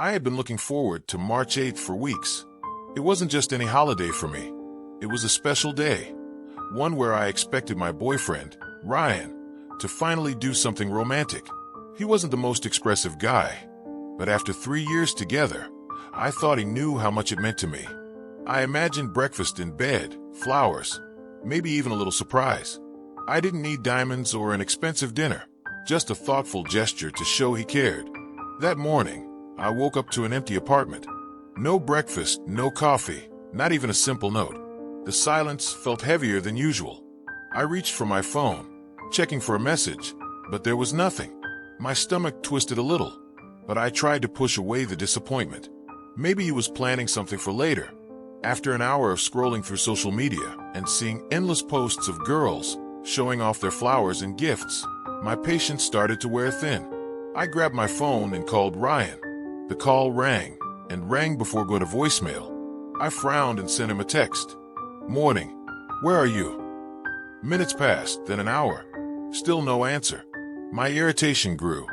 I had been looking forward to March 8th for weeks. It wasn't just any holiday for me. It was a special day, one where I expected my boyfriend, Ryan, to finally do something romantic. He wasn't the most expressive guy, but after 3 years together, I thought he knew how much it meant to me. I imagined breakfast in bed, flowers, maybe even a little surprise. I didn't need diamonds or an expensive dinner, just a thoughtful gesture to show he cared. That morning, I woke up to an empty apartment. No breakfast, no coffee, not even a simple note. The silence felt heavier than usual. I reached for my phone, checking for a message, but there was nothing. My stomach twisted a little, but I tried to push away the disappointment. Maybe he was planning something for later. After an hour of scrolling through social media and seeing endless posts of girls showing off their flowers and gifts, my patience started to wear thin. I grabbed my phone and called Ryan. The call rang, and rang before going to voicemail. I frowned and sent him a text. Morning. Where are you? Minutes passed, then an hour. Still no answer. My irritation grew.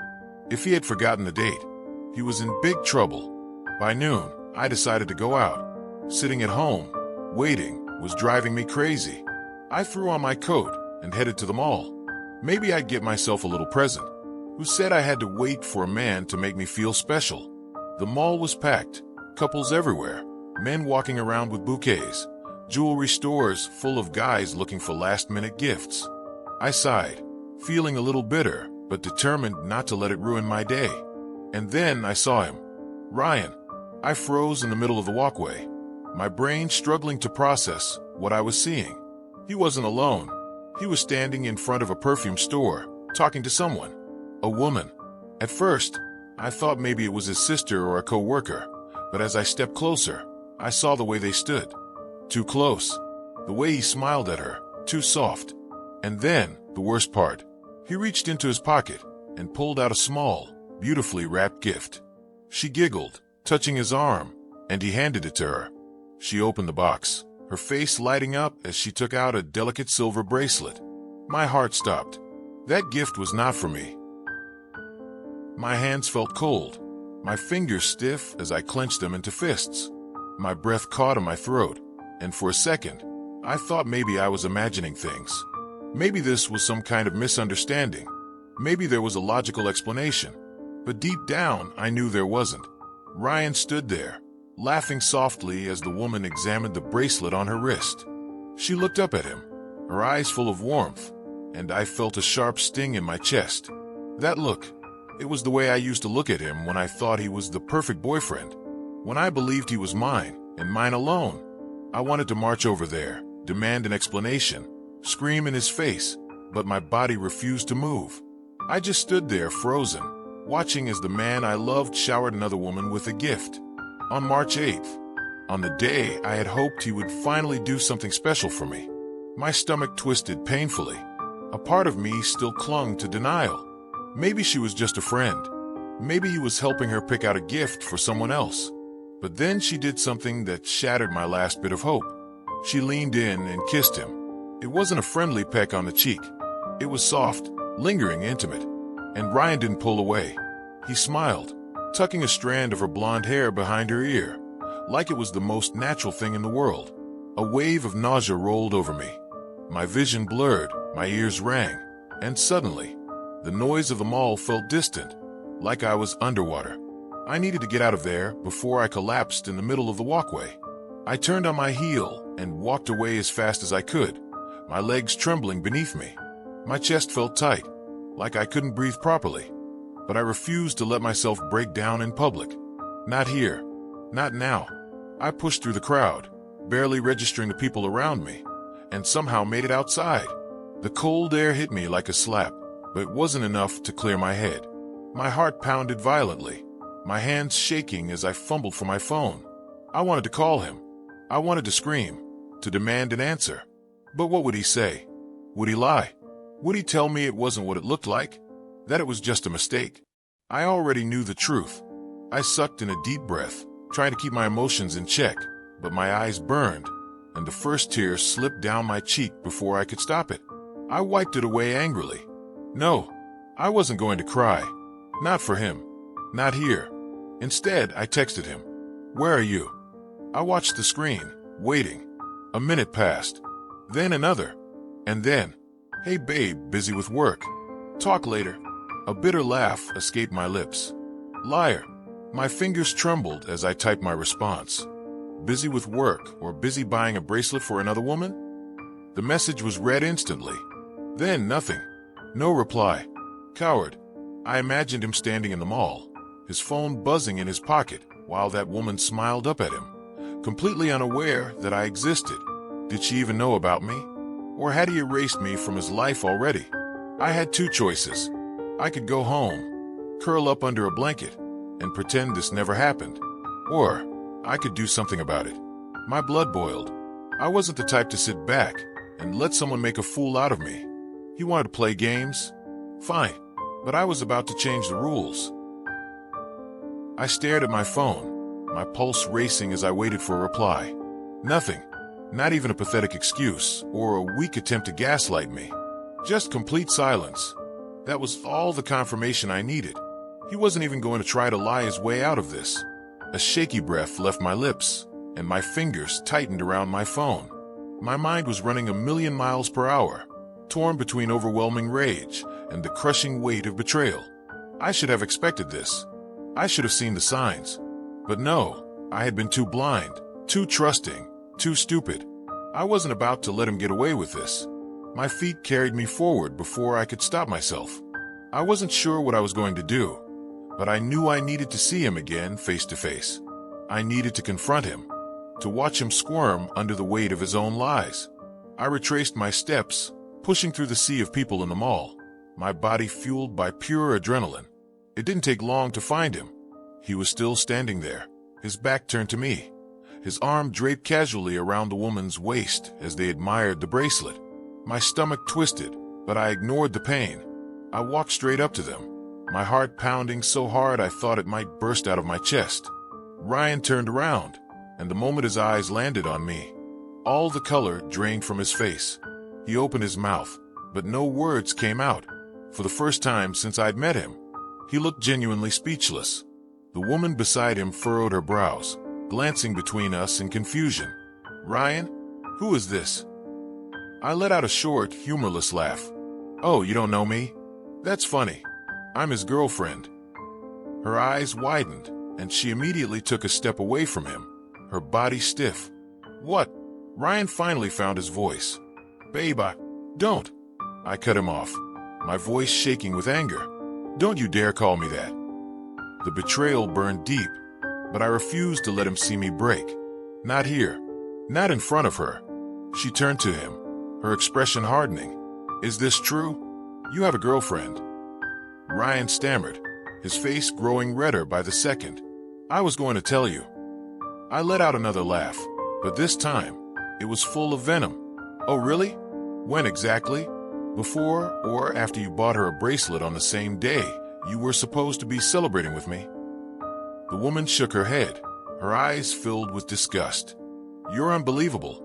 If he had forgotten the date, he was in big trouble. By noon, I decided to go out. Sitting at home, waiting, was driving me crazy. I threw on my coat and headed to the mall. Maybe I'd get myself a little present. Who said I had to wait for a man to make me feel special? The mall was packed, couples everywhere, men walking around with bouquets, jewelry stores full of guys looking for last-minute gifts. I sighed, feeling a little bitter, but determined not to let it ruin my day. And then I saw him. Ryan. I froze in the middle of the walkway, my brain struggling to process what I was seeing. He wasn't alone. He was standing in front of a perfume store, talking to someone. A woman. At first, I thought maybe it was his sister or a co-worker, but as I stepped closer, I saw the way they stood. Too close. The way he smiled at her, too soft. And then, the worst part, he reached into his pocket and pulled out a small, beautifully wrapped gift. She giggled, touching his arm, and he handed it to her. She opened the box, her face lighting up as she took out a delicate silver bracelet. My heart stopped. That gift was not for me. My hands felt cold, my fingers stiff as I clenched them into fists. My breath caught in my throat, and for a second, I thought maybe I was imagining things. Maybe this was some kind of misunderstanding. Maybe there was a logical explanation. But deep down, I knew there wasn't. Ryan stood there, laughing softly as the woman examined the bracelet on her wrist. She looked up at him, her eyes full of warmth, and I felt a sharp sting in my chest. That look, it was the way I used to look at him when I thought he was the perfect boyfriend, when I believed he was mine, and mine alone. I wanted to march over there, demand an explanation, scream in his face, but my body refused to move. I just stood there frozen, watching as the man I loved showered another woman with a gift. On March 8th, on the day I had hoped he would finally do something special for me, my stomach twisted painfully. A part of me still clung to denial. Maybe she was just a friend. Maybe he was helping her pick out a gift for someone else. But then she did something that shattered my last bit of hope. She leaned in and kissed him. It wasn't a friendly peck on the cheek. It was soft, lingering, intimate. And Ryan didn't pull away. He smiled, tucking a strand of her blonde hair behind her ear, like it was the most natural thing in the world. A wave of nausea rolled over me. My vision blurred, my ears rang, and suddenly, the noise of the mall felt distant, like I was underwater. I needed to get out of there before I collapsed in the middle of the walkway. I turned on my heel and walked away as fast as I could, my legs trembling beneath me. My chest felt tight, like I couldn't breathe properly. But I refused to let myself break down in public. Not here. Not now. I pushed through the crowd, barely registering the people around me, and somehow made it outside. The cold air hit me like a slap, but it wasn't enough to clear my head. My heart pounded violently, my hands shaking as I fumbled for my phone. I wanted to call him. I wanted to scream, to demand an answer. But what would he say? Would he lie? Would he tell me it wasn't what it looked like? That it was just a mistake? I already knew the truth. I sucked in a deep breath, trying to keep my emotions in check, but my eyes burned, and the first tear slipped down my cheek before I could stop it. I wiped it away angrily. No, I wasn't going to cry. Not for him. Not here. Instead, I texted him, "Where are you?" I watched the screen, waiting. A minute passed. Then another. And then, "Hey babe, busy with work. Talk later." A bitter laugh escaped my lips. Liar. My fingers trembled as I typed my response. Busy with work or busy buying a bracelet for another woman? The message was read instantly. Then nothing. No reply. Coward. I imagined him standing in the mall, his phone buzzing in his pocket, while that woman smiled up at him, completely unaware that I existed. Did she even know about me? Or had he erased me from his life already? I had two choices. I could go home, curl up under a blanket, and pretend this never happened. Or I could do something about it. My blood boiled. I wasn't the type to sit back and let someone make a fool out of me. He wanted to play games? Fine, but I was about to change the rules. I stared at my phone, my pulse racing as I waited for a reply. Nothing. Not even a pathetic excuse or a weak attempt to gaslight me. Just complete silence. That was all the confirmation I needed. He wasn't even going to try to lie his way out of this. A shaky breath left my lips, and my fingers tightened around my phone. My mind was running 1,000,000 miles per hour, torn between overwhelming rage and the crushing weight of betrayal. I should have expected this. I should have seen the signs. But no, I had been too blind, too trusting, too stupid. I wasn't about to let him get away with this. My feet carried me forward before I could stop myself. I wasn't sure what I was going to do, but I knew I needed to see him again face to face. I needed to confront him, to watch him squirm under the weight of his own lies. I retraced my steps, pushing through the sea of people in the mall, my body fueled by pure adrenaline. It didn't take long to find him. He was still standing there, his back turned to me, his arm draped casually around the woman's waist as they admired the bracelet. My stomach twisted, but I ignored the pain. I walked straight up to them, my heart pounding so hard I thought it might burst out of my chest. Ryan turned around, and the moment his eyes landed on me, all the color drained from his face. He opened his mouth, but no words came out. For the first time since I'd met him, he looked genuinely speechless. The woman beside him furrowed her brows, glancing between us in confusion. "Ryan? Who is this?" I let out a short, humorless laugh. "Oh, you don't know me? That's funny. I'm his girlfriend." Her eyes widened, and she immediately took a step away from him, her body stiff. "What?" Ryan finally found his voice. "Babe, don't." I cut him off, my voice shaking with anger. "Don't you dare call me that." The betrayal burned deep, but I refused to let him see me break. Not here. Not in front of her. She turned to him, her expression hardening. "Is this true? You have a girlfriend?" Ryan stammered, his face growing redder by the second. "I was going to tell you." I let out another laugh, but this time, it was full of venom. "Oh, really? When exactly? Before or after you bought her a bracelet on the same day you were supposed to be celebrating with me?" The woman shook her head, her eyes filled with disgust. "You're unbelievable."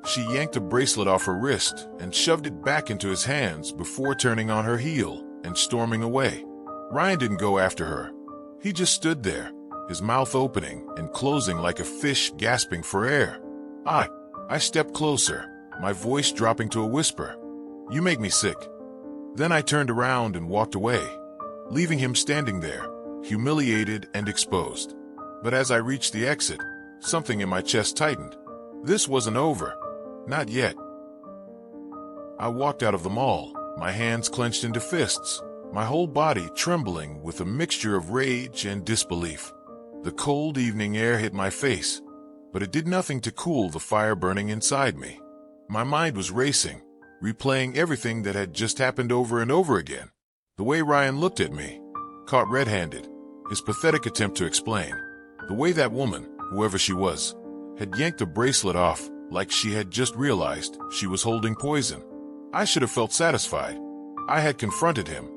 She yanked a bracelet off her wrist and shoved it back into his hands before turning on her heel and storming away. Ryan didn't go after her. He just stood there, his mouth opening and closing like a fish gasping for air. I stepped closer, my voice dropping to a whisper. "You make me sick." Then I turned around and walked away, leaving him standing there, humiliated and exposed. But as I reached the exit, something in my chest tightened. This wasn't over. Not yet. I walked out of the mall, my hands clenched into fists, my whole body trembling with a mixture of rage and disbelief. The cold evening air hit my face, but it did nothing to cool the fire burning inside me. My mind was racing, replaying everything that had just happened over and over again. The way Ryan looked at me, caught red-handed, his pathetic attempt to explain. The way that woman, whoever she was, had yanked a bracelet off like she had just realized she was holding poison. I should have felt satisfied. I had confronted him.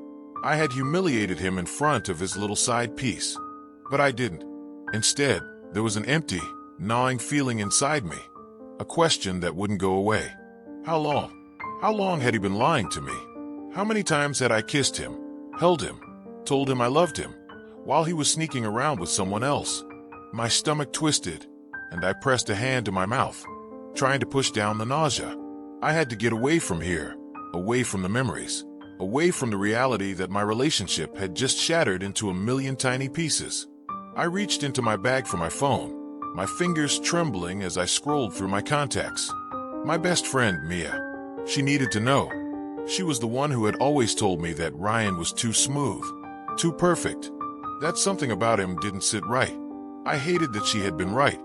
I had humiliated him in front of his little side piece. But I didn't. Instead, there was an empty, gnawing feeling inside me. A question that wouldn't go away. How long? How long had he been lying to me? How many times had I kissed him, held him, told him I loved him, while he was sneaking around with someone else. My stomach twisted, and I pressed a hand to my mouth, trying to push down the nausea. I had to get away from here, away from the memories, away from the reality that my relationship had just shattered into a million tiny pieces. I reached into my bag for my phone, my fingers trembling as I scrolled through my contacts. My best friend, Mia. She needed to know. She was the one who had always told me that Ryan was too smooth, too perfect. That something about him didn't sit right. I hated that she had been right.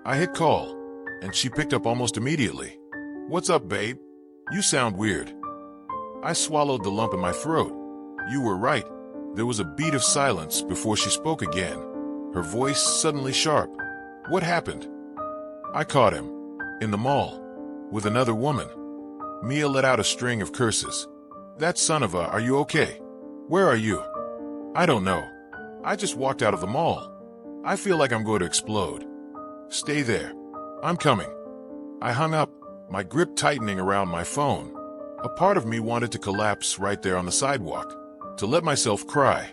I hit call, and she picked up almost immediately. "What's up, babe? You sound weird." I swallowed the lump in my throat. "You were right." There was a beat of silence before she spoke again, her voice suddenly sharp. "What happened?" "I caught him. In the mall. With another woman." Mia let out a string of curses. "That son of a, are you okay? Where are you?" "I don't know. I just walked out of the mall. I feel like I'm going to explode." "Stay there. I'm coming." I hung up, my grip tightening around my phone. A part of me wanted to collapse right there on the sidewalk, to let myself cry,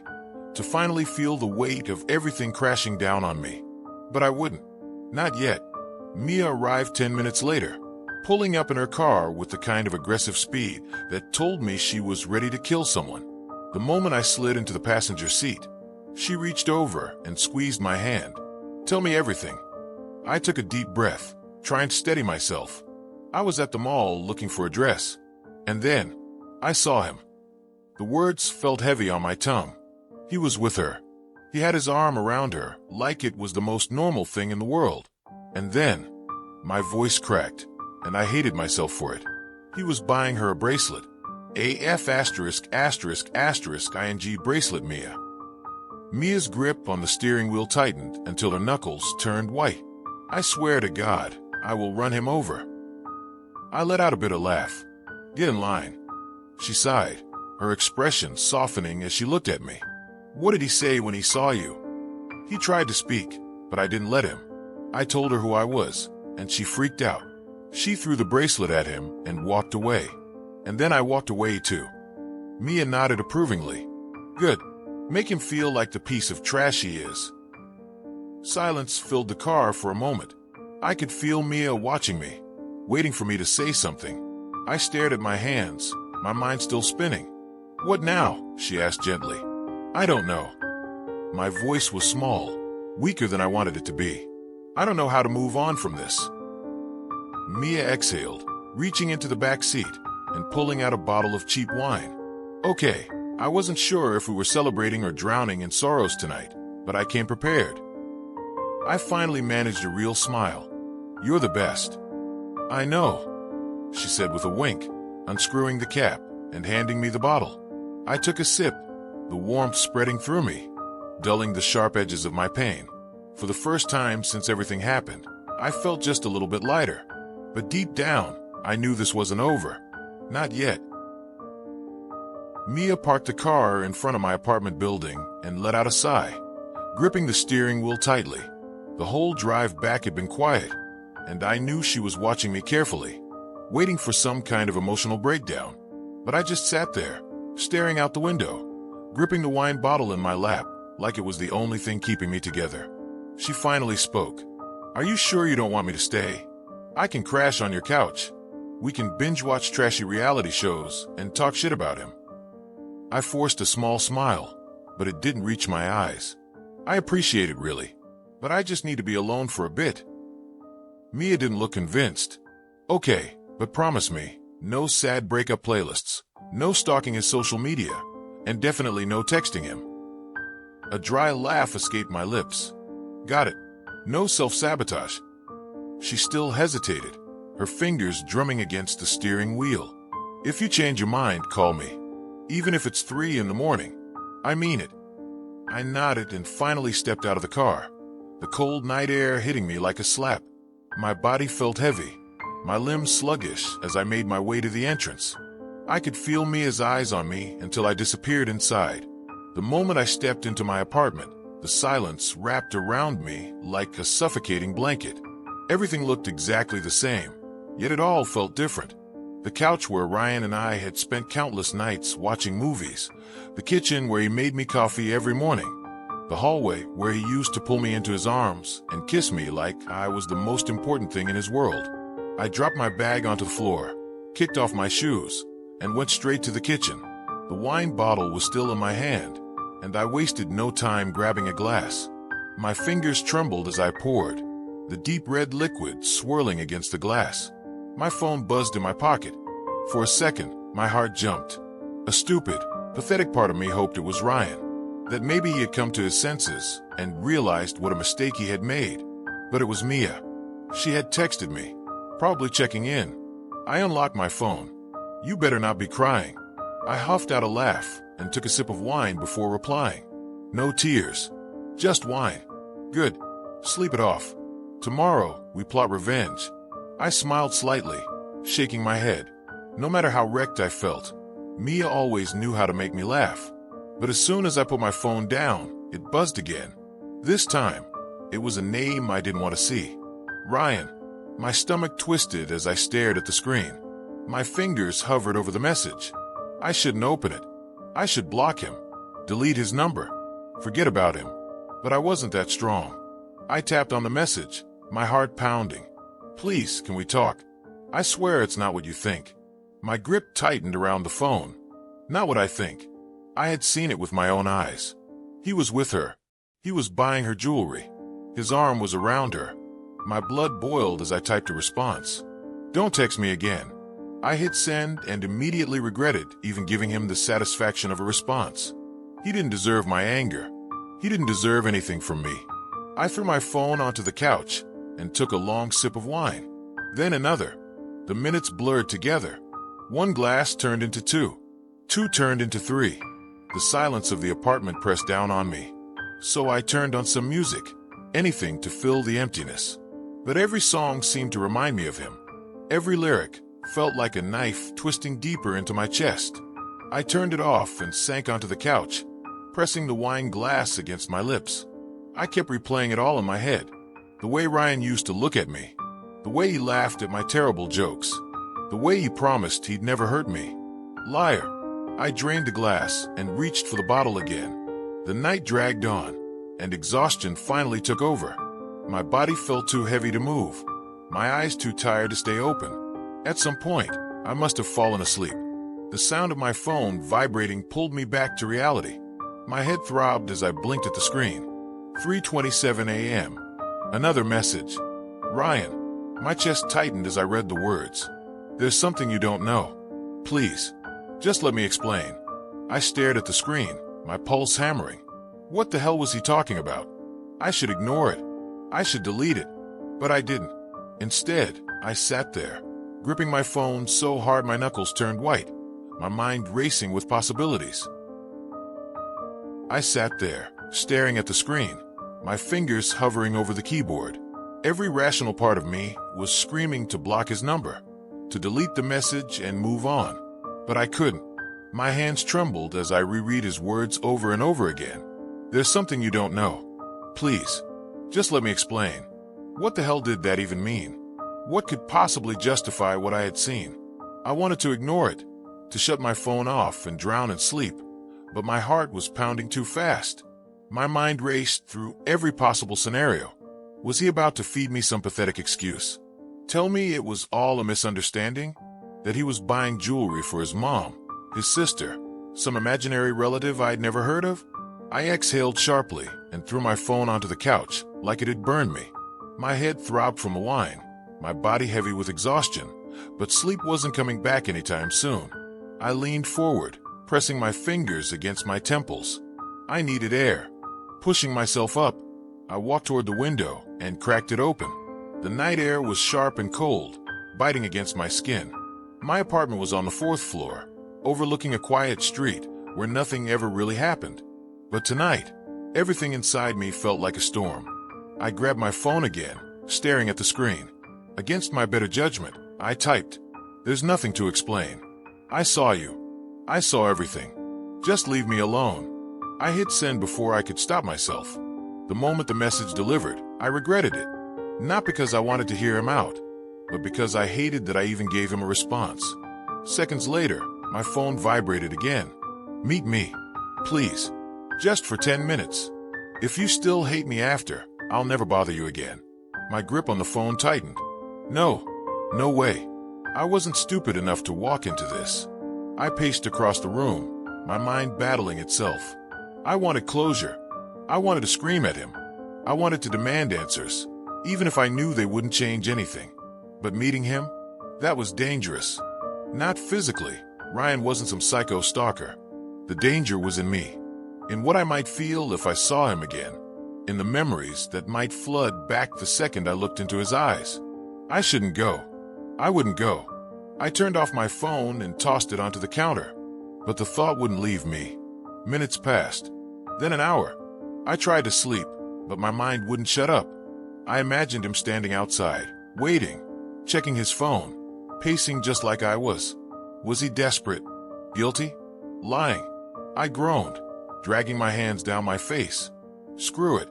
to finally feel the weight of everything crashing down on me. But I wouldn't. Not yet. Mia arrived 10 minutes later, pulling up in her car with the kind of aggressive speed that told me she was ready to kill someone. The moment I slid into the passenger seat, she reached over and squeezed my hand. "Tell me everything." I took a deep breath, trying to steady myself. I was at the mall looking for a dress. And then, I saw him. The words felt heavy on my tongue. He was with her. He had his arm around her, like it was the most normal thing in the world. And then, my voice cracked, and I hated myself for it. He was buying her a bracelet. AF ****ing bracelet Mia. Mia's grip on the steering wheel tightened until her knuckles turned white. "I swear to God, I will run him over." I let out a bitter laugh. "Get in line." She sighed, her expression softening as she looked at me. "What did he say when he saw you?" "He tried to speak, but I didn't let him. I told her who I was, and she freaked out. She threw the bracelet at him and walked away. And then I walked away too." Mia nodded approvingly. "Good. Make him feel like the piece of trash he is." Silence filled the car for a moment. I could feel Mia watching me, waiting for me to say something. I stared at my hands, my mind still spinning. "What now?" she asked gently. "I don't know." My voice was small, weaker than I wanted it to be. "I don't know how to move on from this." Mia exhaled, reaching into the back seat and pulling out a bottle of cheap wine. "Okay, I wasn't sure if we were celebrating or drowning in sorrows tonight, but I came prepared." I finally managed a real smile. "You're the best." "I know," she said with a wink, unscrewing the cap and handing me the bottle. I took a sip, the warmth spreading through me, dulling the sharp edges of my pain. For the first time since everything happened, I felt just a little bit lighter. But deep down, I knew this wasn't over. Not yet. Mia parked the car in front of my apartment building and let out a sigh, gripping the steering wheel tightly. The whole drive back had been quiet, and I knew she was watching me carefully, waiting for some kind of emotional breakdown. But I just sat there, staring out the window, gripping the wine bottle in my lap like it was the only thing keeping me together. She finally spoke. "Are you sure you don't want me to stay? I can crash on your couch. We can binge-watch trashy reality shows and talk shit about him." I forced a small smile, but it didn't reach my eyes. "I appreciate it, really, but I just need to be alone for a bit." Mia didn't look convinced. "Okay, but promise me, no sad breakup playlists, no stalking his social media, and definitely no texting him." A dry laugh escaped my lips. "Got it. No self-sabotage." She still hesitated, her fingers drumming against the steering wheel. "If you change your mind, call me. Even if it's 3 in the morning. I mean it." I nodded and finally stepped out of the car, the cold night air hitting me like a slap. My body felt heavy, my limbs sluggish as I made my way to the entrance. I could feel Mia's eyes on me until I disappeared inside. The moment I stepped into my apartment, the silence wrapped around me like a suffocating blanket. Everything looked exactly the same, yet it all felt different. The couch where Ryan and I had spent countless nights watching movies, the kitchen where he made me coffee every morning, The hallway where he used to pull me into his arms and kiss me like I was the most important thing in his world. I dropped my bag onto the floor, kicked off my shoes, and went straight to the kitchen. The wine bottle was still in my hand, and I wasted no time grabbing a glass. My fingers trembled as I poured, the deep red liquid swirling against the glass. My phone buzzed in my pocket. For a second, my heart jumped. A stupid, pathetic part of me hoped it was Ryan, that maybe he had come to his senses and realized what a mistake he had made. But it was Mia. She had texted me, probably checking in. I unlocked my phone. "You better not be crying." I huffed out a laugh and took a sip of wine before replying. "No tears. Just wine." "Good. Sleep it off. Tomorrow, we plot revenge." I smiled slightly, shaking my head. No matter how wrecked I felt, Mia always knew how to make me laugh. But as soon as I put my phone down, it buzzed again. This time, it was a name I didn't want to see. Ryan. My stomach twisted as I stared at the screen. My fingers hovered over the message. I shouldn't open it. I should block him, delete his number, forget about him. But I wasn't that strong. I tapped on the message, my heart pounding. "Please, can we talk? I swear it's not what you think." My grip tightened around the phone. Not what I think. I had seen it with my own eyes. He was with her. He was buying her jewelry. His arm was around her. My blood boiled as I typed a response. "Don't text me again." I hit send and immediately regretted even giving him the satisfaction of a response. He didn't deserve my anger. He didn't deserve anything from me. I threw my phone onto the couch and took a long sip of wine. Then another. The minutes blurred together. One glass turned into two. Two turned into three. The silence of the apartment pressed down on me. So I turned on some music, anything to fill the emptiness. But every song seemed to remind me of him. Every lyric felt like a knife twisting deeper into my chest. I turned it off and sank onto the couch, pressing the wine glass against my lips. I kept replaying it all in my head. The way Ryan used to look at me. The way he laughed at my terrible jokes. The way he promised he'd never hurt me. Liar. I drained the glass and reached for the bottle again. The night dragged on, and exhaustion finally took over. My body felt too heavy to move. My eyes too tired to stay open. At some point, I must have fallen asleep. The sound of my phone vibrating pulled me back to reality. My head throbbed as I blinked at the screen. 3:27 a.m. Another message. Ryan. My chest tightened as I read the words. "There's something you don't know. Please, just let me explain." I stared at the screen, my pulse hammering. What the hell was he talking about? I should ignore it. I should delete it. But I didn't. Instead, I sat there, gripping my phone so hard my knuckles turned white, my mind racing with possibilities. I sat there, staring at the screen, my fingers hovering over the keyboard. Every rational part of me was screaming to block his number, to delete the message and move on. But I couldn't. My hands trembled as I reread his words over and over again. "There's something you don't know. Please, just let me explain." What the hell did that even mean? What could possibly justify what I had seen? I wanted to ignore it, to shut my phone off and drown in sleep, but my heart was pounding too fast. My mind raced through every possible scenario. Was he about to feed me some pathetic excuse? Tell me it was all a misunderstanding? That he was buying jewelry for his mom, his sister, some imaginary relative I'd never heard of? I exhaled sharply and threw my phone onto the couch like it had burned me. My head throbbed from the wine, my body heavy with exhaustion, but sleep wasn't coming back anytime soon. I leaned forward, pressing my fingers against my temples. I needed air. Pushing myself up, I walked toward the window and cracked it open. The night air was sharp and cold, biting against my skin. My apartment was on the 4th floor, overlooking a quiet street where nothing ever really happened. But tonight, everything inside me felt like a storm. I grabbed my phone again, staring at the screen. Against my better judgment, I typed, "There's nothing to explain. I saw you. I saw everything. Just leave me alone." I hit send before I could stop myself. The moment the message delivered, I regretted it. Not because I wanted to hear him out, but because I hated that I even gave him a response. Seconds later, my phone vibrated again. "Meet me. Please. Just for 10 minutes." If you still hate me after, I'll never bother you again. My grip on the phone tightened. No, no way. I wasn't stupid enough to walk into this. I paced across the room, my mind battling itself. I wanted closure. I wanted to scream at him. I wanted to demand answers, even if I knew they wouldn't change anything. But meeting him? That was dangerous. Not physically. Ryan wasn't some psycho stalker. The danger was in me, in what I might feel if I saw him again, in the memories that might flood back the second I looked into his eyes. I shouldn't go. I wouldn't go. I turned off my phone and tossed it onto the counter, but the thought wouldn't leave me. Minutes passed, then an hour. I tried to sleep, but my mind wouldn't shut up. I imagined him standing outside, waiting, checking his phone, pacing just like I was. Was he desperate? Guilty? Lying? I groaned, dragging my hands down my face. Screw it.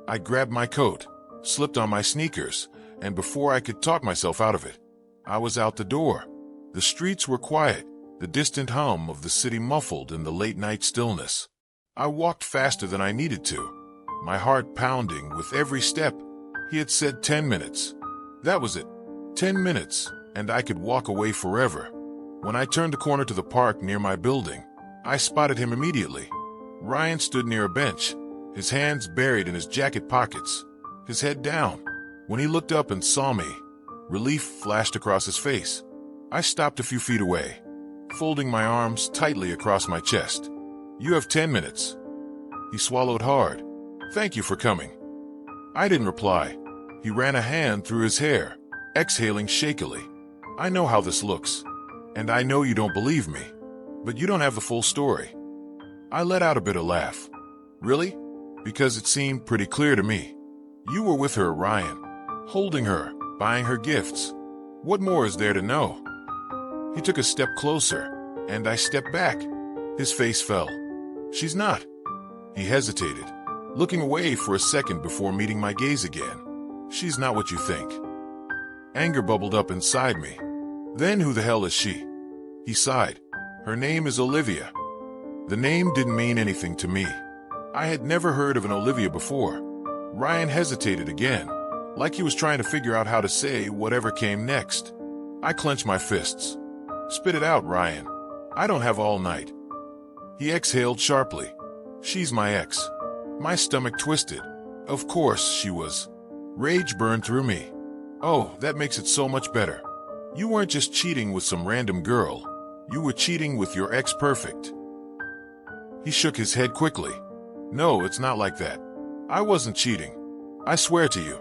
I grabbed my coat, slipped on my sneakers, and before I could talk myself out of it, I was out the door. The streets were quiet, the distant hum of the city muffled in the late-night stillness. I walked faster than I needed to, my heart pounding with every step. He had said 10 minutes. That was it. 10 minutes, and I could walk away forever. When I turned the corner to the park near my building, I spotted him immediately. Ryan stood near a bench, his hands buried in his jacket pockets, his head down. When he looked up and saw me, relief flashed across his face. I stopped a few feet away, folding my arms tightly across my chest. You have 10 minutes. He swallowed hard. Thank you for coming. I didn't reply. He ran a hand through his hair, exhaling shakily. I know how this looks, and I know you don't believe me, but you don't have the full story. I let out a bitter laugh. Really? Because it seemed pretty clear to me. You were with her, Ryan, holding her, buying her gifts. What more is there to know? He took a step closer, and I stepped back. His face fell. She's not. He hesitated, looking away for a second before meeting my gaze again. She's not what you think. Anger bubbled up inside me. Then who the hell is she? He sighed. Her name is Olivia. The name didn't mean anything to me. I had never heard of an Olivia before. Ryan hesitated again, like he was trying to figure out how to say whatever came next. I clenched my fists. Spit it out, Ryan. I don't have all night. He exhaled sharply. She's my ex. My stomach twisted. Of course she was. Rage burned through me. Oh, that makes it so much better. You weren't just cheating with some random girl. You were cheating with your ex-perfect. He shook his head quickly. No, it's not like that. I wasn't cheating. I swear to you.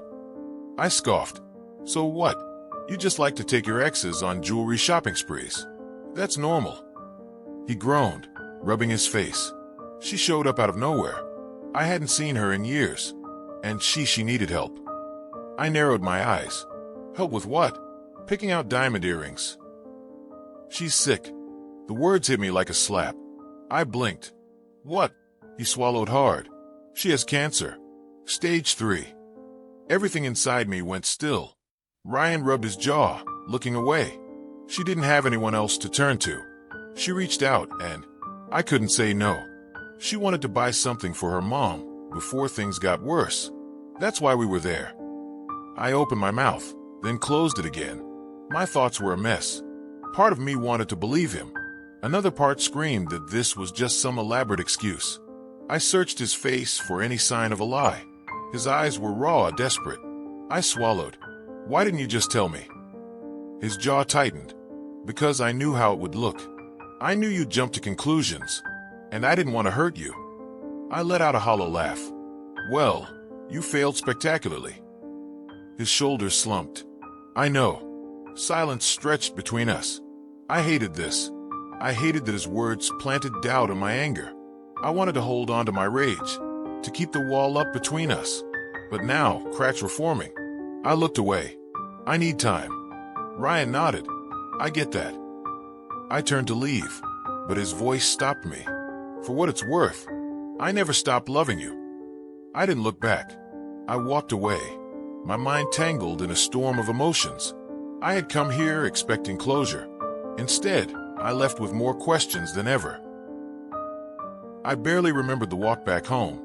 I scoffed. So what? You just like to take your exes on jewelry shopping sprees. That's normal. He groaned, rubbing his face. She showed up out of nowhere. I hadn't seen her in years. And she needed help. I narrowed my eyes. Help with what? Picking out diamond earrings. She's sick. The words hit me like a slap. I blinked. What? He swallowed hard. She has cancer. Stage 3. Everything inside me went still. Ryan rubbed his jaw, looking away. She didn't have anyone else to turn to. She reached out, and I couldn't say no. She wanted to buy something for her mom before things got worse. That's why we were there. I opened my mouth, then closed it again. My thoughts were a mess. Part of me wanted to believe him. Another part screamed that this was just some elaborate excuse. I searched his face for any sign of a lie. His eyes were raw, desperate. I swallowed. Why didn't you just tell me? His jaw tightened. Because I knew how it would look. I knew you'd jump to conclusions, and I didn't want to hurt you. I let out a hollow laugh. Well, you failed spectacularly. His shoulders slumped. I know. Silence stretched between us. I hated this. I hated that his words planted doubt in my anger. I wanted to hold on to my rage, to keep the wall up between us. But now, cracks were forming. I looked away. I need time. Ryan nodded. I get that. I turned to leave, but his voice stopped me. For what it's worth, I never stopped loving you. I didn't look back. I walked away, my mind tangled in a storm of emotions. I had come here expecting closure. Instead, I left with more questions than ever. I barely remembered the walk back home.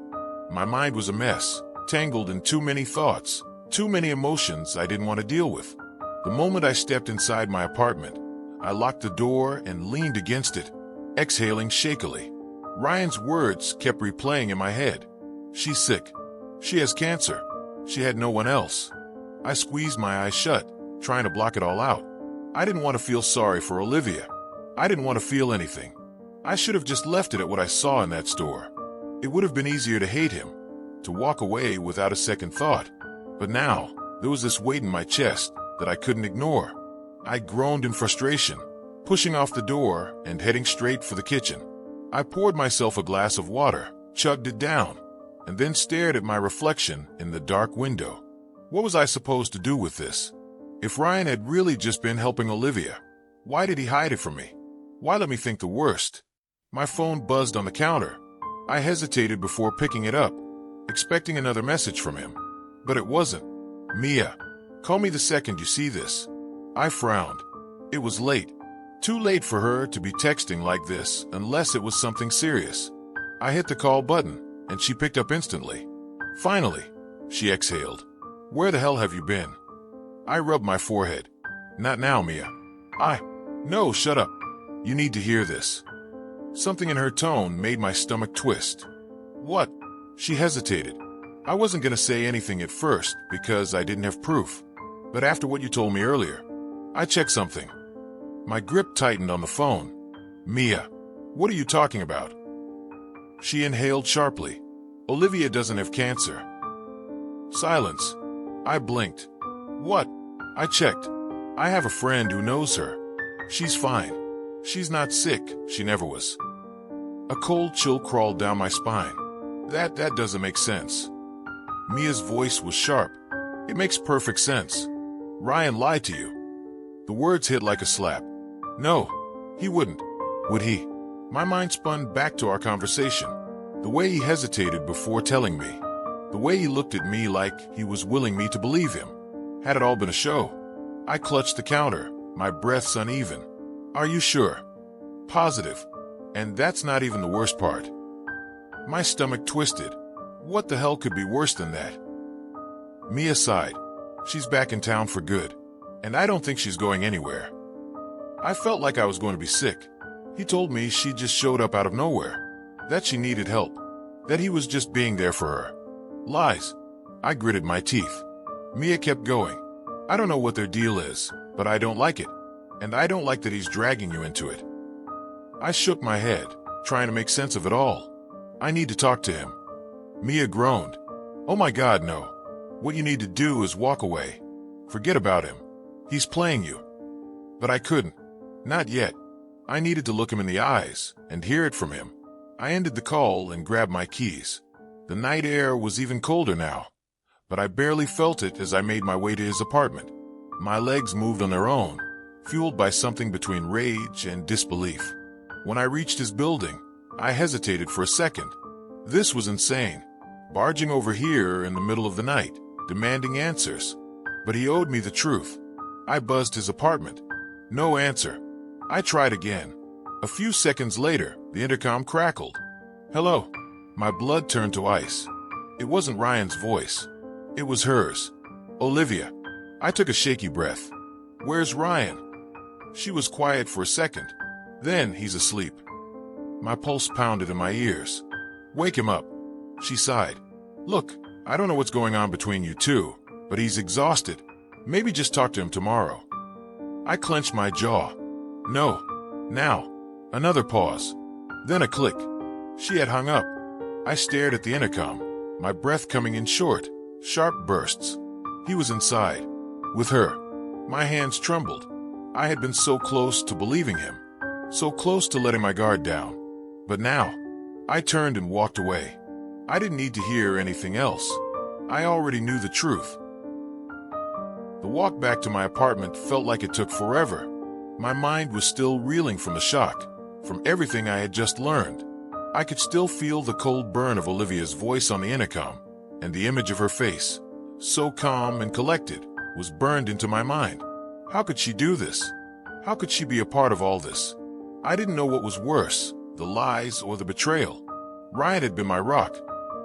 My mind was a mess, tangled in too many thoughts, too many emotions I didn't want to deal with. The moment I stepped inside my apartment, I locked the door and leaned against it, exhaling shakily. Ryan's words kept replaying in my head. She's sick. She has cancer. She had no one else. I squeezed my eyes shut, trying to block it all out. I didn't want to feel sorry for Olivia. I didn't want to feel anything. I should have just left it at what I saw in that store. It would have been easier to hate him, to walk away without a second thought. But now, there was this weight in my chest that I couldn't ignore. I groaned in frustration, pushing off the door and heading straight for the kitchen. I poured myself a glass of water, chugged it down, and then stared at my reflection in the dark window. What was I supposed to do with this? If Ryan had really just been helping Olivia, why did he hide it from me? Why let me think the worst? My phone buzzed on the counter. I hesitated before picking it up, expecting another message from him. But it wasn't. Mia, call me the second you see this. I frowned. It was late. Too late for her to be texting like this unless it was something serious. I hit the call button, and she picked up instantly. Finally, she exhaled. Where the hell have you been? I rubbed my forehead. Not now, Mia. No, shut up. You need to hear this. Something in her tone made my stomach twist. What? She hesitated. I wasn't going to say anything at first because I didn't have proof. But after what you told me earlier, I checked something. My grip tightened on the phone. Mia, what are you talking about? She inhaled sharply. Olivia doesn't have cancer. Silence. I blinked. What? I checked. I have a friend who knows her. She's fine. She's not sick. She never was. A cold chill crawled down my spine. That doesn't make sense. Mia's voice was sharp. It makes perfect sense. Ryan lied to you. The words hit like a slap. No, he wouldn't. Would he? My mind spun back to our conversation. The way he hesitated before telling me. The way he looked at me like he was willing me to believe him. Had it all been a show? I clutched the counter, my breaths uneven. Are you sure? Positive. And that's not even the worst part. My stomach twisted. What the hell could be worse than that? Mia sighed. She's back in town for good. And I don't think she's going anywhere. I felt like I was going to be sick. He told me she just showed up out of nowhere. That she needed help. That he was just being there for her. Lies. I gritted my teeth. Mia kept going. I don't know what their deal is, but I don't like it. And I don't like that he's dragging you into it. I shook my head, trying to make sense of it all. I need to talk to him. Mia groaned. Oh my God, no. What you need to do is walk away. Forget about him. He's playing you. But I couldn't. Not yet. I needed to look him in the eyes and hear it from him. I ended the call and grabbed my keys. The night air was even colder now, but I barely felt it as I made my way to his apartment. My legs moved on their own, fueled by something between rage and disbelief. When I reached his building, I hesitated for a second. This was insane. Barging over here in the middle of the night, demanding answers. But he owed me the truth. I buzzed his apartment. No answer. I tried again. A few seconds later, the intercom crackled. Hello. My blood turned to ice. It wasn't Ryan's voice. It was hers. Olivia. I took a shaky breath. Where's Ryan? She was quiet for a second. Then he's asleep. My pulse pounded in my ears. Wake him up. She sighed. Look, I don't know what's going on between you two, but he's exhausted. Maybe just talk to him tomorrow. I clenched my jaw. No. Now. Another pause. Then a click. She had hung up. I stared at the intercom, my breath coming in short, sharp bursts. He was inside. With her. My hands trembled. I had been so close to believing him. So close to letting my guard down. But now, I turned and walked away. I didn't need to hear anything else. I already knew the truth. The walk back to my apartment felt like it took forever. My mind was still reeling from the shock, from everything I had just learned. I could still feel the cold burn of Olivia's voice on the intercom, and the image of her face, so calm and collected, was burned into my mind. How could she do this? How could she be a part of all this? I didn't know what was worse, the lies or the betrayal. Ryan had been my rock.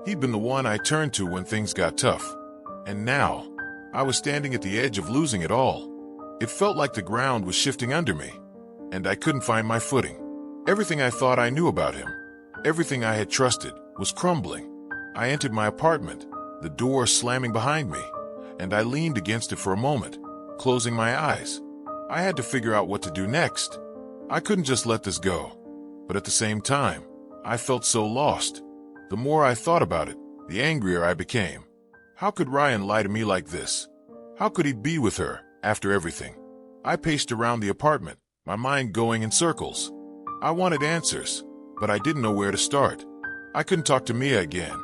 He'd been the one I turned to when things got tough. And now, I was standing at the edge of losing it all. It felt like the ground was shifting under me, and I couldn't find my footing. Everything I thought I knew about him, everything I had trusted, was crumbling. I entered my apartment, the door slamming behind me, and I leaned against it for a moment, closing my eyes. I had to figure out what to do next. I couldn't just let this go. But at the same time, I felt so lost. The more I thought about it, the angrier I became. How could Ryan lie to me like this? How could he be with her after everything? I paced around the apartment, my mind going in circles. I wanted answers, but I didn't know where to start. I couldn't talk to Mia again.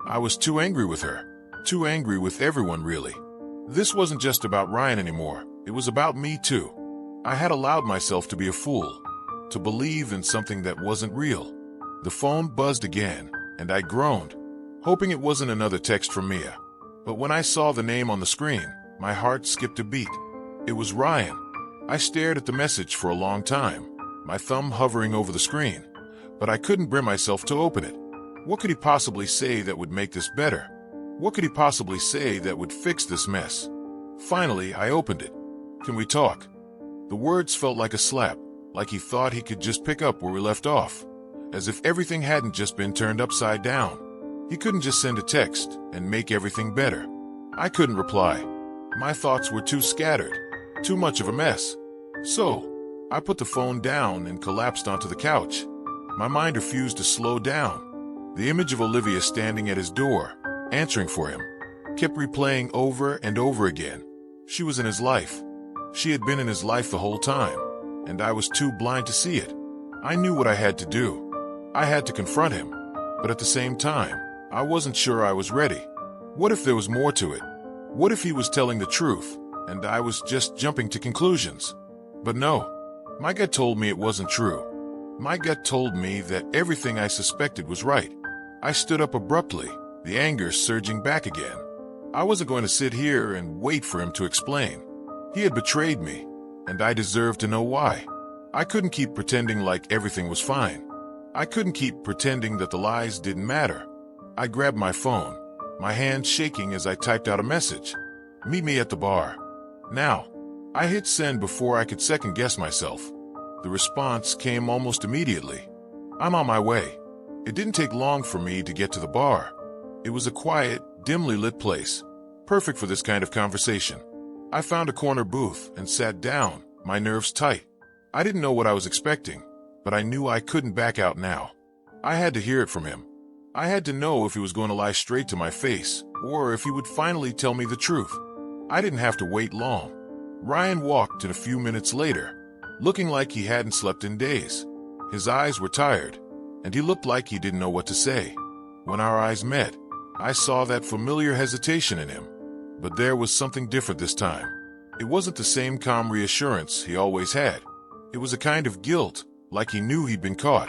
I was too angry with her, too angry with everyone really. This wasn't just about Ryan anymore, it was about me too. I had allowed myself to be a fool, to believe in something that wasn't real. The phone buzzed again, and I groaned, hoping it wasn't another text from Mia. But when I saw the name on the screen, my heart skipped a beat. It was Ryan. I stared at the message for a long time, my thumb hovering over the screen, but I couldn't bring myself to open it. What could he possibly say that would make this better? What could he possibly say that would fix this mess? Finally, I opened it. "Can we talk?" The words felt like a slap, like he thought he could just pick up where we left off, as if everything hadn't just been turned upside down. He couldn't just send a text and make everything better. I couldn't reply. My thoughts were too scattered, too much of a mess. So, I put the phone down and collapsed onto the couch. My mind refused to slow down. The image of Olivia standing at his door, answering for him, kept replaying over and over again. She was in his life. She had been in his life the whole time, and I was too blind to see it. I knew what I had to do. I had to confront him, but at the same time, I wasn't sure I was ready. What if there was more to it? What if he was telling the truth, and I was just jumping to conclusions? But no, my gut told me it wasn't true. My gut told me that everything I suspected was right. I stood up abruptly, the anger surging back again. I wasn't going to sit here and wait for him to explain. He had betrayed me, and I deserved to know why. I couldn't keep pretending like everything was fine. I couldn't keep pretending that the lies didn't matter. I grabbed my phone, my hand shaking as I typed out a message. "Meet me at the bar. Now." I hit send before I could second guess myself. The response came almost immediately. "I'm on my way." It didn't take long for me to get to the bar. It was a quiet, dimly lit place, perfect for this kind of conversation. I found a corner booth and sat down, my nerves tight. I didn't know what I was expecting, but I knew I couldn't back out now. I had to hear it from him. I had to know if he was going to lie straight to my face, or if he would finally tell me the truth. I didn't have to wait long. Ryan walked in a few minutes later, looking like he hadn't slept in days. His eyes were tired, and he looked like he didn't know what to say. When our eyes met, I saw that familiar hesitation in him, but there was something different this time. It wasn't the same calm reassurance he always had. It was a kind of guilt, like he knew he'd been caught.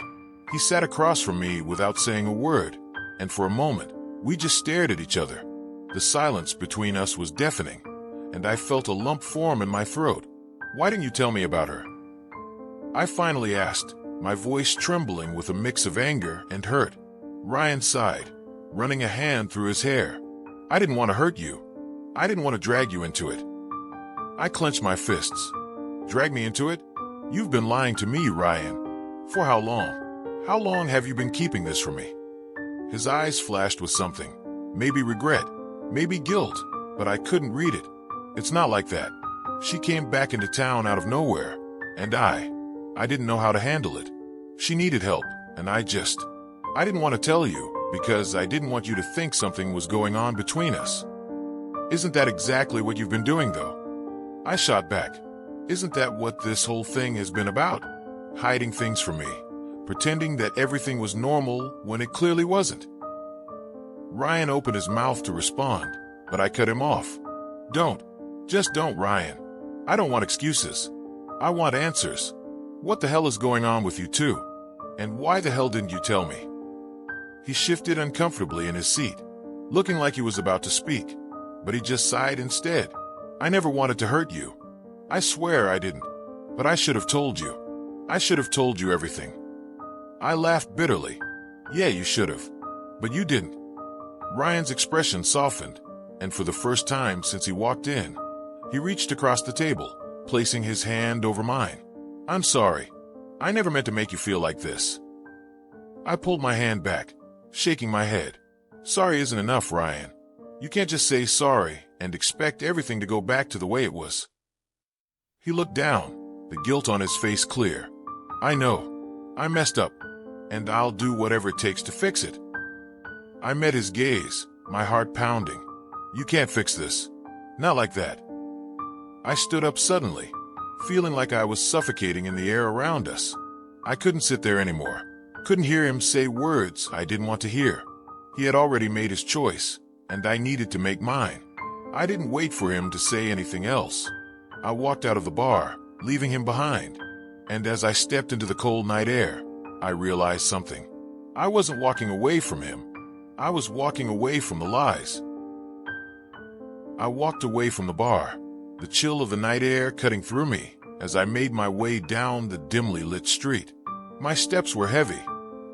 He sat across from me without saying a word, and for a moment, we just stared at each other. The silence between us was deafening, and I felt a lump form in my throat. "Why didn't you tell me about her?" I finally asked, my voice trembling with a mix of anger and hurt. Ryan sighed, running a hand through his hair. "I didn't want to hurt you. I didn't want to drag you into it." I clenched my fists. "Drag me into it? You've been lying to me, Ryan. For how long? How long have you been keeping this from me?" His eyes flashed with something. Maybe regret, maybe guilt, but I couldn't read it. "It's not like that. She came back into town out of nowhere, and I didn't know how to handle it. She needed help, and I didn't want to tell you because I didn't want you to think something was going on between us." "Isn't that exactly what you've been doing, though?" I shot back. "Isn't that what this whole thing has been about? Hiding things from me, pretending that everything was normal when it clearly wasn't." Ryan opened his mouth to respond, but I cut him off. "Don't. Just don't, Ryan. I don't want excuses. I want answers. What the hell is going on with you two? And why the hell didn't you tell me?" He shifted uncomfortably in his seat, looking like he was about to speak, but he just sighed instead. "I never wanted to hurt you. I swear I didn't. But I should have told you. I should have told you everything." I laughed bitterly. "Yeah, you should have. But you didn't." Ryan's expression softened, and for the first time since he walked in, he reached across the table, placing his hand over mine. "I'm sorry. I never meant to make you feel like this." I pulled my hand back, shaking my head. "Sorry isn't enough, Ryan. You can't just say sorry and expect everything to go back to the way it was." He looked down, the guilt on his face clear. "I know. I messed up, and I'll do whatever it takes to fix it." I met his gaze, my heart pounding. "You can't fix this. Not like that." I stood up suddenly, feeling like I was suffocating in the air around us. I couldn't sit there anymore. Couldn't hear him say words I didn't want to hear. He had already made his choice, and I needed to make mine. I didn't wait for him to say anything else. I walked out of the bar, leaving him behind, and as I stepped into the cold night air, I realized something. I wasn't walking away from him. I was walking away from the lies. I walked away from the bar, the chill of the night air cutting through me as I made my way down the dimly lit street. My steps were heavy,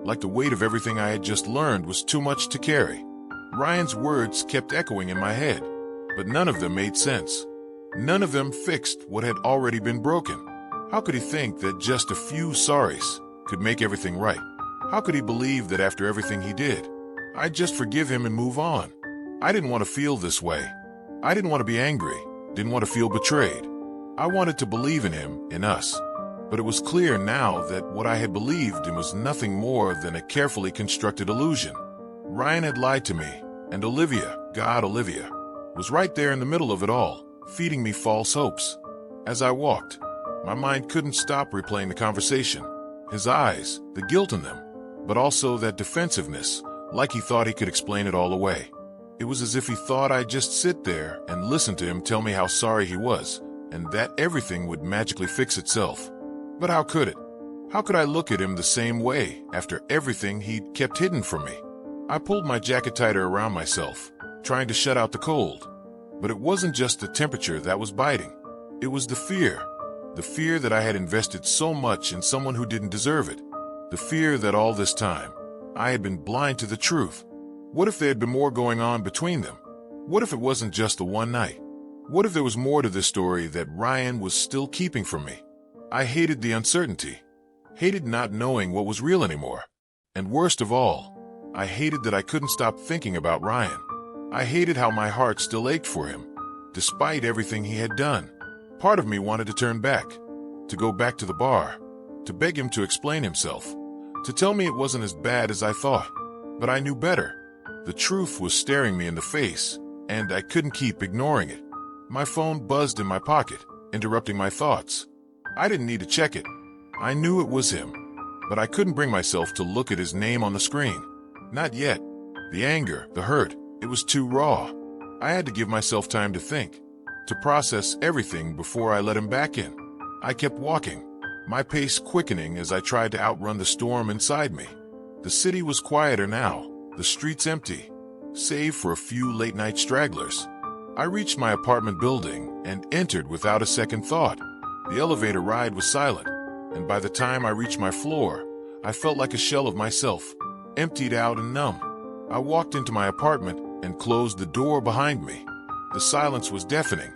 like the weight of everything I had just learned was too much to carry. Ryan's words kept echoing in my head, but none of them made sense. None of them fixed what had already been broken. How could he think that just a few sorries could make everything right? How could he believe that after everything he did, I'd just forgive him and move on? I didn't want to feel this way. I didn't want to be angry, didn't want to feel betrayed. I wanted to believe in him, in us. But it was clear now that what I had believed in was nothing more than a carefully constructed illusion. Ryan had lied to me, and Olivia, God, Olivia, was right there in the middle of it all, feeding me false hopes. As I walked, my mind couldn't stop replaying the conversation. His eyes, the guilt in them, but also that defensiveness, like he thought he could explain it all away. It was as if he thought I'd just sit there and listen to him tell me how sorry he was, and that everything would magically fix itself. But how could it? How could I look at him the same way after everything he'd kept hidden from me? I pulled my jacket tighter around myself, trying to shut out the cold. But it wasn't just the temperature that was biting. It was the fear that I had invested so much in someone who didn't deserve it. The fear that all this time, I had been blind to the truth. What if there had been more going on between them? What if it wasn't just the one night? What if there was more to this story that Ryan was still keeping from me? I hated the uncertainty, hated not knowing what was real anymore. And worst of all, I hated that I couldn't stop thinking about Ryan. I hated how my heart still ached for him, despite everything he had done. Part of me wanted to turn back, to go back to the bar, to beg him to explain himself, to tell me it wasn't as bad as I thought. But I knew better. The truth was staring me in the face, and I couldn't keep ignoring it. My phone buzzed in my pocket, interrupting my thoughts. I didn't need to check it. I knew it was him, but I couldn't bring myself to look at his name on the screen. Not yet. The anger, the hurt, it was too raw. I had to give myself time to think, to process everything before I let him back in. I kept walking, my pace quickening as I tried to outrun the storm inside me. The city was quieter now, the streets empty, save for a few late-night stragglers. I reached my apartment building and entered without a second thought. The elevator ride was silent, and by the time I reached my floor, I felt like a shell of myself, emptied out and numb. I walked into my apartment and closed the door behind me. The silence was deafening.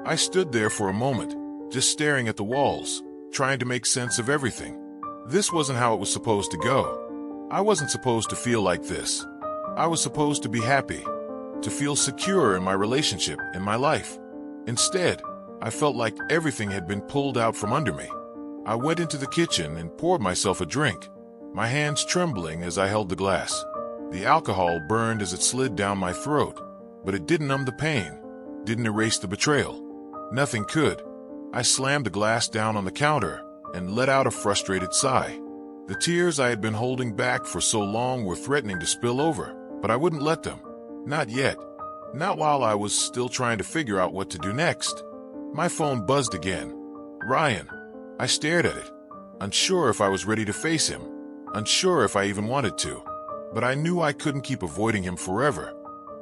I stood there for a moment, just staring at the walls, trying to make sense of everything. This wasn't how it was supposed to go. I wasn't supposed to feel like this. I was supposed to be happy, to feel secure in my relationship, in my life. Instead, I felt like everything had been pulled out from under me. I went into the kitchen and poured myself a drink, my hands trembling as I held the glass. The alcohol burned as it slid down my throat, but it didn't numb the pain, didn't erase the betrayal. Nothing could. I slammed the glass down on the counter and let out a frustrated sigh. The tears I had been holding back for so long were threatening to spill over, but I wouldn't let them. Not yet. Not while I was still trying to figure out what to do next. My phone buzzed again. Ryan. I stared at it, unsure if I was ready to face him, unsure if I even wanted to. But I knew I couldn't keep avoiding him forever.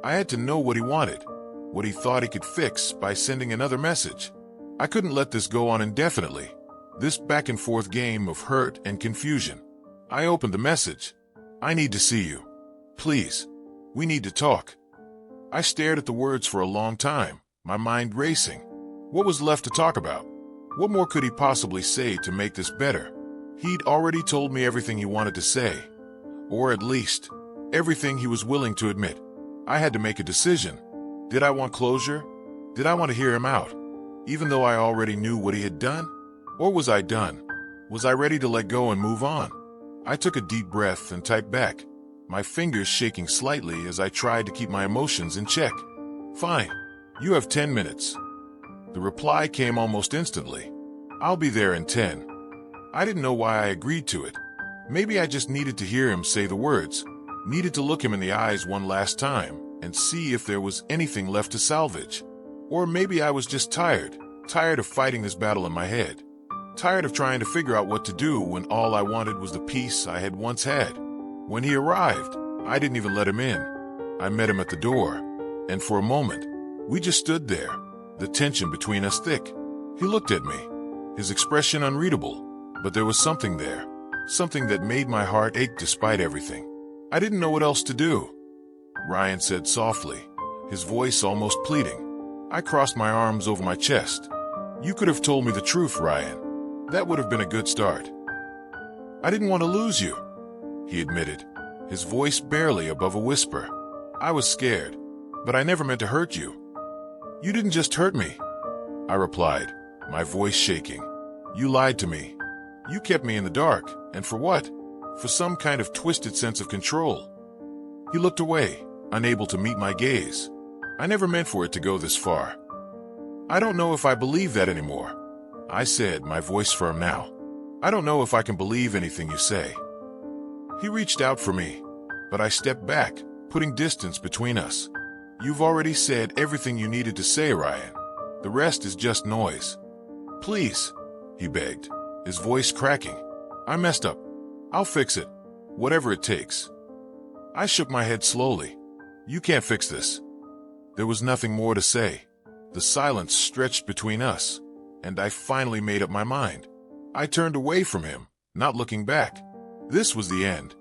I had to know what he wanted, what he thought he could fix by sending another message. I couldn't let this go on indefinitely, this back and forth game of hurt and confusion. I opened the message. I need to see you. Please. We need to talk. I stared at the words for a long time, my mind racing. What was left to talk about? What more could he possibly say to make this better? He'd already told me everything he wanted to say, or at least, everything he was willing to admit. I had to make a decision. Did I want closure? Did I want to hear him out, even though I already knew what he had done? Or was I done? Was I ready to let go and move on? I took a deep breath and typed back, my fingers shaking slightly as I tried to keep my emotions in check. Fine. You have 10 minutes. The reply came almost instantly. I'll be there in 10. I didn't know why I agreed to it. Maybe I just needed to hear him say the words, needed to look him in the eyes one last time and see if there was anything left to salvage. Or maybe I was just tired of fighting this battle in my head. Tired of trying to figure out what to do when all I wanted was the peace I had once had. When he arrived, I didn't even let him in. I met him at the door, and for a moment, we just stood there, the tension between us thick. He looked at me, his expression unreadable, but there was something there, something that made my heart ache despite everything. I didn't know what else to do. Ryan said softly, his voice almost pleading. I crossed my arms over my chest. You could have told me the truth, Ryan. That would have been a good start. I didn't want to lose you, he admitted, his voice barely above a whisper. I was scared, but I never meant to hurt you. You didn't just hurt me, I replied, my voice shaking. You lied to me. You kept me in the dark, and for what? For some kind of twisted sense of control. He looked away, unable to meet my gaze. I never meant for it to go this far. I don't know if I believe that anymore, I said, my voice firm now. I don't know if I can believe anything you say. He reached out for me, but I stepped back, putting distance between us. You've already said everything you needed to say, Ryan. The rest is just noise. Please, he begged, his voice cracking. I messed up. I'll fix it, whatever it takes. I shook my head slowly. You can't fix this. There was nothing more to say. The silence stretched between us, and I finally made up my mind. I turned away from him, not looking back. This was the end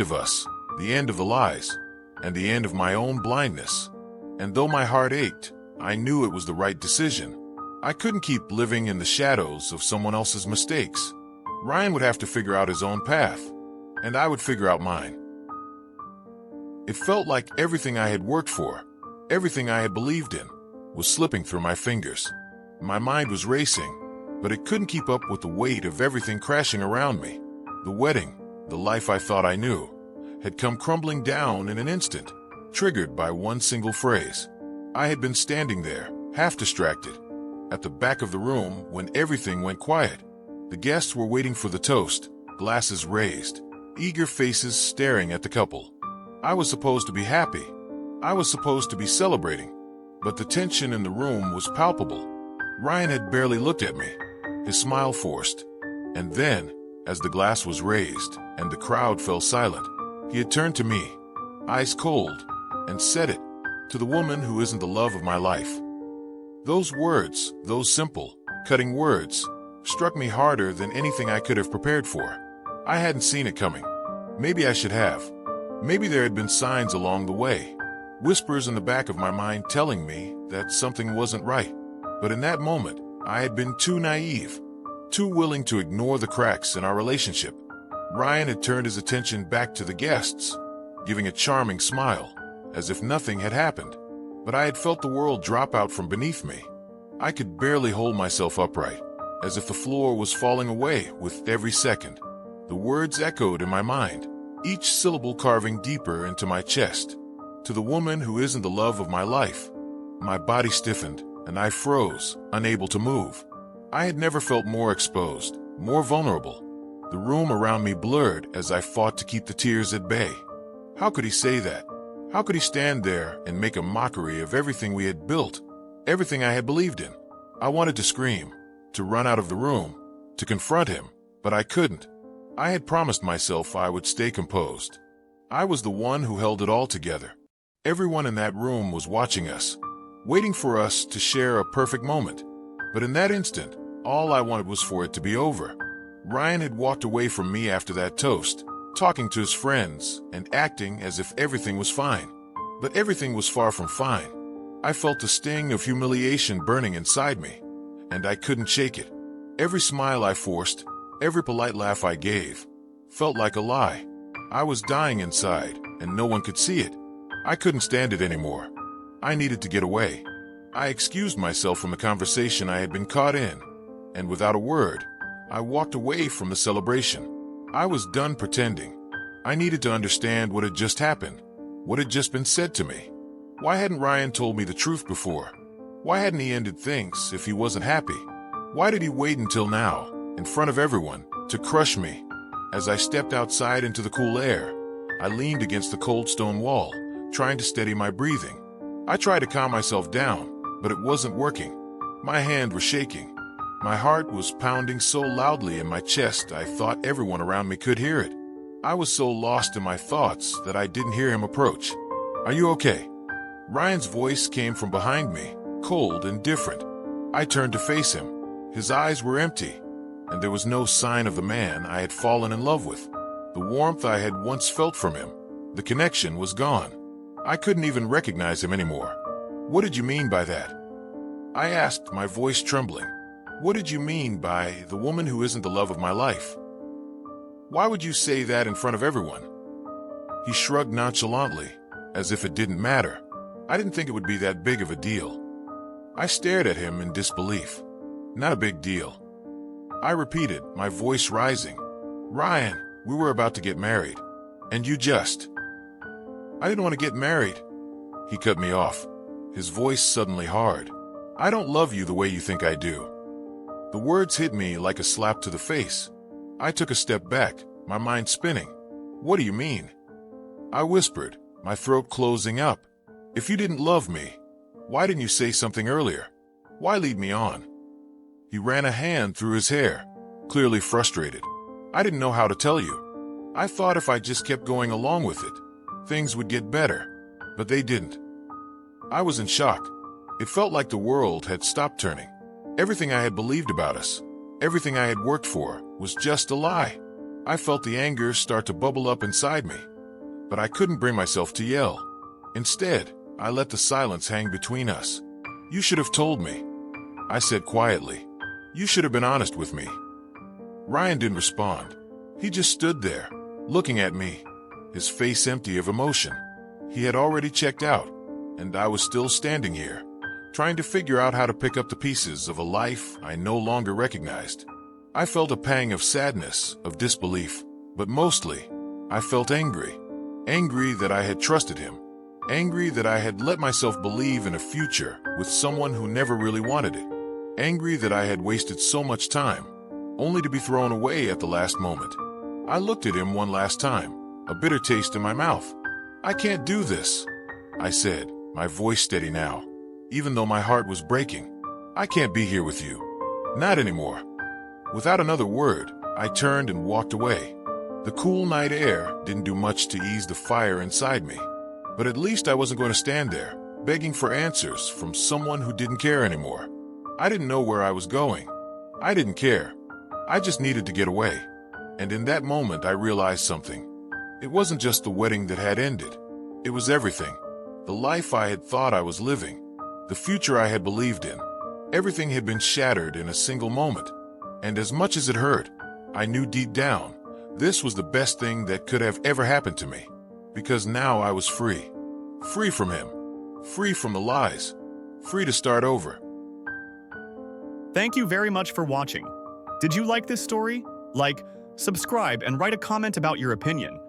of us, the end of the lies, and the end of my own blindness. And though my heart ached, I knew it was the right decision. I couldn't keep living in the shadows of someone else's mistakes. Ryan would have to figure out his own path, and I would figure out mine. It felt like everything I had worked for, everything I had believed in, was slipping through my fingers. My mind was racing, but it couldn't keep up with the weight of everything crashing around me. The wedding, the life I thought I knew, had come crumbling down in an instant, triggered by one single phrase. I had been standing there, half distracted, at the back of the room when everything went quiet. The guests were waiting for the toast, glasses raised, eager faces staring at the couple. I was supposed to be happy. I was supposed to be celebrating, but the tension in the room was palpable. Ryan had barely looked at me, his smile forced, and then, as the glass was raised and the crowd fell silent, he had turned to me, eyes cold, and said it, to the woman who isn't the love of my life. Those words, those simple, cutting words, struck me harder than anything I could have prepared for. I hadn't seen it coming. Maybe I should have. Maybe there had been signs along the way, whispers in the back of my mind telling me that something wasn't right. But in that moment, I had been too naive, too willing to ignore the cracks in our relationship. Ryan had turned his attention back to the guests, giving a charming smile, as if nothing had happened. But I had felt the world drop out from beneath me. I could barely hold myself upright, as if the floor was falling away with every second. The words echoed in my mind, each syllable carving deeper into my chest. To the woman who isn't the love of my life. My body stiffened, and I froze, unable to move. I had never felt more exposed, more vulnerable. The room around me blurred as I fought to keep the tears at bay. How could he say that? How could he stand there and make a mockery of everything we had built, everything I had believed in? I wanted to scream, to run out of the room, to confront him, but I couldn't. I had promised myself I would stay composed. I was the one who held it all together. Everyone in that room was watching us, waiting for us to share a perfect moment. But in that instant, all I wanted was for it to be over. Ryan had walked away from me after that toast, talking to his friends, and acting as if everything was fine. But everything was far from fine. I felt the sting of humiliation burning inside me, and I couldn't shake it. Every smile I forced, every polite laugh I gave, felt like a lie. I was dying inside, and no one could see it. I couldn't stand it anymore. I needed to get away. I excused myself from the conversation I had been caught in, and without a word, I walked away from the celebration. I was done pretending. I needed to understand what had just happened, what had just been said to me. Why hadn't Ryan told me the truth before? Why hadn't he ended things if he wasn't happy? Why did he wait until now, in front of everyone, to crush me? As I stepped outside into the cool air, I leaned against the cold stone wall, trying to steady my breathing. I tried to calm myself down, but it wasn't working. My hand was shaking. My heart was pounding so loudly in my chest I thought everyone around me could hear it. I was so lost in my thoughts that I didn't hear him approach. "Are you okay?" Ryan's voice came from behind me, cold and different. I turned to face him. His eyes were empty, and there was no sign of the man I had fallen in love with. The warmth I had once felt from him, the connection was gone. I couldn't even recognize him anymore. "What did you mean by that?" I asked, my voice trembling. "What did you mean by the woman who isn't the love of my life? Why would you say that in front of everyone?" He shrugged nonchalantly, as if it didn't matter. I didn't think it would be that big of a deal. I stared at him in disbelief. "Not a big deal." I repeated, my voice rising. "Ryan, we were about to get married. And you just—" "I didn't want to get married." He cut me off, his voice suddenly hard. "I don't love you the way you think I do." The words hit me like a slap to the face. I took a step back, my mind spinning. "What do you mean?" I whispered, my throat closing up. "If you didn't love me, why didn't you say something earlier? Why lead me on?" He ran a hand through his hair, clearly frustrated. "I didn't know how to tell you. I thought if I just kept going along with it, things would get better. But they didn't." I was in shock. It felt like the world had stopped turning. Everything I had believed about us, everything I had worked for, was just a lie. I felt the anger start to bubble up inside me, but I couldn't bring myself to yell. Instead, I let the silence hang between us. "You should have told me," I said quietly. "You should have been honest with me." Ryan didn't respond. He just stood there, looking at me, his face empty of emotion. He had already checked out, and I was still standing here, trying to figure out how to pick up the pieces of a life I no longer recognized. I felt a pang of sadness, of disbelief, but mostly, I felt angry. Angry that I had trusted him. Angry that I had let myself believe in a future with someone who never really wanted it. Angry that I had wasted so much time, only to be thrown away at the last moment. I looked at him one last time, a bitter taste in my mouth. "I can't do this," I said, my voice steady now, even though my heart was breaking. "I can't be here with you. Not anymore." Without another word, I turned and walked away. The cool night air didn't do much to ease the fire inside me. But at least I wasn't going to stand there, begging for answers from someone who didn't care anymore. I didn't know where I was going. I didn't care. I just needed to get away. And in that moment, I realized something. It wasn't just the wedding that had ended. It was everything. The life I had thought I was living. The future I had believed in. Everything had been shattered in a single moment. And as much as it hurt, I knew deep down, this was the best thing that could have ever happened to me. Because now I was free. Free from him. Free from the lies. Free to start over. Thank you very much for watching. Did you like this story? Like, subscribe, and write a comment about your opinion.